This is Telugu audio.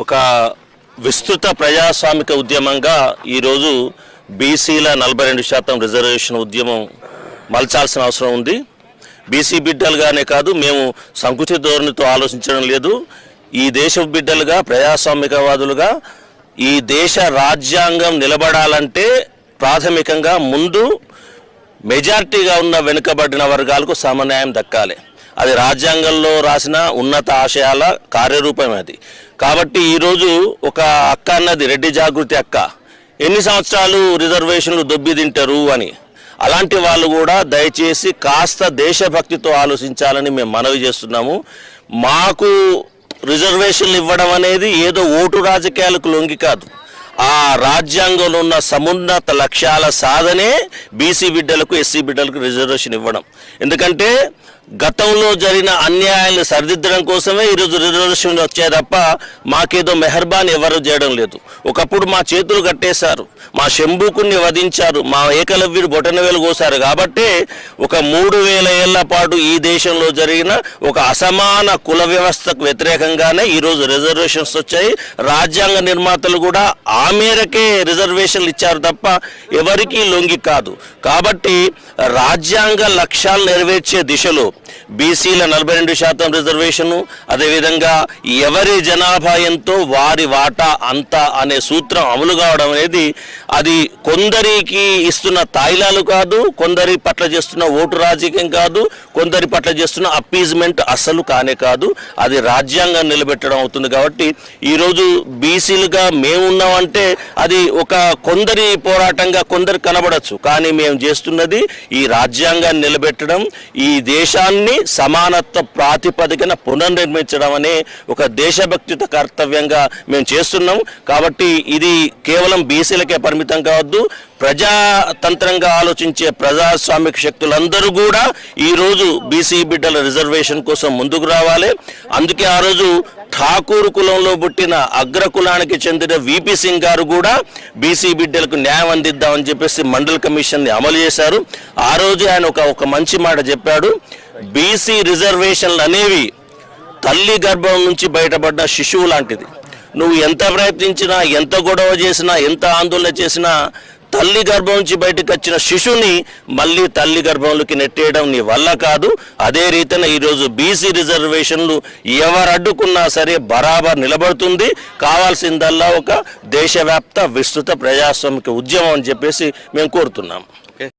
ఒక విస్తృత ప్రజాస్వామిక ఉద్యమంగా ఈరోజు బీసీల 42% రిజర్వేషన్ ఉద్యమం మలచాల్సిన అవసరం ఉంది. బీసీ బిడ్డలుగానే కాదు, మేము సంకుచిత ధోరణితో ఆలోచించడం లేదు. ఈ దేశ బిడ్డలుగా, ప్రజాస్వామికవాదులుగా ఈ దేశ రాజ్యాంగం నిలబడాలంటే ప్రాథమికంగా ముందు మెజారిటీగా ఉన్న వెనుకబడిన వర్గాలకు సమన్యాయం దక్కాలి. అది రాజ్యాంగంలో రాసిన ఉన్నత ఆశయాల కార్యరూపం అది. కాబట్టి ఈరోజు ఒక అక్క అన్నది, రెడ్డి జాగృతి అక్క, ఎన్ని సంవత్సరాలు రిజర్వేషన్లు దొబ్బి తింటారు అని. అలాంటి వాళ్ళు కూడా దయచేసి కాస్త దేశభక్తితో ఆలోచించాలని మేము మనవి చేస్తున్నాము. మాకు రిజర్వేషన్లు ఇవ్వడం అనేది ఏదో ఓటు రాజకీయాలకు లొంగి కాదు. ఆ రాజ్యాంగంలో ఉన్న సమున్నత లక్ష్యాల సాధనే బీసీ బిడ్డలకు, ఎస్సీ బిడ్డలకు రిజర్వేషన్ ఇవ్వడం. ఎందుకంటే గతంలో జరిగిన అన్యాయాలను సరిదిద్దడం కోసమే ఈరోజు రిజర్వేషన్ వచ్చాయి తప్ప మాకేదో మెహర్బాన్ ఎవరు చేయడం లేదు. ఒకప్పుడు మా చేతులు కట్టేశారు, మా శంభుకుని వధించారు, మా ఏకలవ్యుడు బొటనవేలు కోసారు. కాబట్టి ఒక 3000 ఏళ్ల పాటు ఈ దేశంలో జరిగిన ఒక అసమాన కుల వ్యవస్థకు వ్యతిరేకంగానే ఈరోజు రిజర్వేషన్స్ వచ్చాయి. రాజ్యాంగ నిర్మాతలు కూడా ఆ మేరకే రిజర్వేషన్లు ఇచ్చారు తప్ప ఎవరికీ లొంగి కాదు. కాబట్టి రాజ్యాంగ లక్ష్యాలు నెరవేర్చే దిశలో బీసీల 42% రిజర్వేషను, అదేవిధంగా ఎవరి జనాభా ఎంతో వారి వాటా అంత అనే సూత్రం అమలు కావడం అనేది అది కొందరికి ఇస్తున్న తాయిలాలు కాదు, కొందరి పట్ల చేస్తున్న ఓటు రాజకీయం కాదు, కొందరి పట్ల చేస్తున్న అప్పీజ్మెంట్ అస్సలు కానే కాదు. అది రాజ్యాంగం నిలబెట్టడం అవుతుంది. కాబట్టి ఈరోజు బీసీలుగా మేమున్నామంటే అది ఒక కొందరి పోరాటంగా కొందరు కనబడచ్చు, కానీ మేము చేస్తున్నది ఈ రాజ్యాంగాన్ని నిలబెట్టడం, ఈ దేశాన్ని సమానత్వ ప్రాతిపదికన పునర్నిర్మించడం అనే ఒక దేశభక్తిత కర్తవ్యంగా మేము చేస్తున్నాం. కాబట్టి ఇది కేవలం బీసీలకే పరిమితం కావద్దు. ప్రజాతంత్రంగా ఆలోచించే ప్రజాస్వామిక శక్తులందరూ కూడా ఈరోజు బీసీ బిడ్డల రిజర్వేషన్ కోసం ముందుకు రావాలి. అందుకే ఆ రోజు ఠాకూర్ కులంలో పుట్టిన అగ్రకులానికి చెందిన విపి సింగ్ గారు కూడా బీసీ బిడ్డలకు న్యాయం అందిద్దామని చెప్పేసి మండల్ కమిషన్ని అమలు చేశారు. ఆ రోజు ఆయన ఒక మంచి మాట చెప్పాడు. బీసీ రిజర్వేషన్లు అనేవి తల్లి గర్భం నుంచి బయటపడ్డ శిశువు లాంటిది. నువ్వు ఎంత ప్రయత్నించినా, ఎంత గొడవ చేసినా, ఎంత ఆందోళన చేసినా తల్లి గర్భం నుంచి బయటకు వచ్చిన శిశువుని మళ్ళీ తల్లి గర్భంలోకి నెట్టేయడం నీ వల్ల కాదు. అదే రీతిన ఈరోజు బీసీ రిజర్వేషన్లు ఎవరు అడ్డుకున్నా సరే బరాబర్ నిలబడుతుంది. కావాల్సిందల్లా ఒక దేశవ్యాప్త విస్తృత ప్రజాస్వామిక ఉద్యమం అని చెప్పేసి మేము కోరుతున్నాం.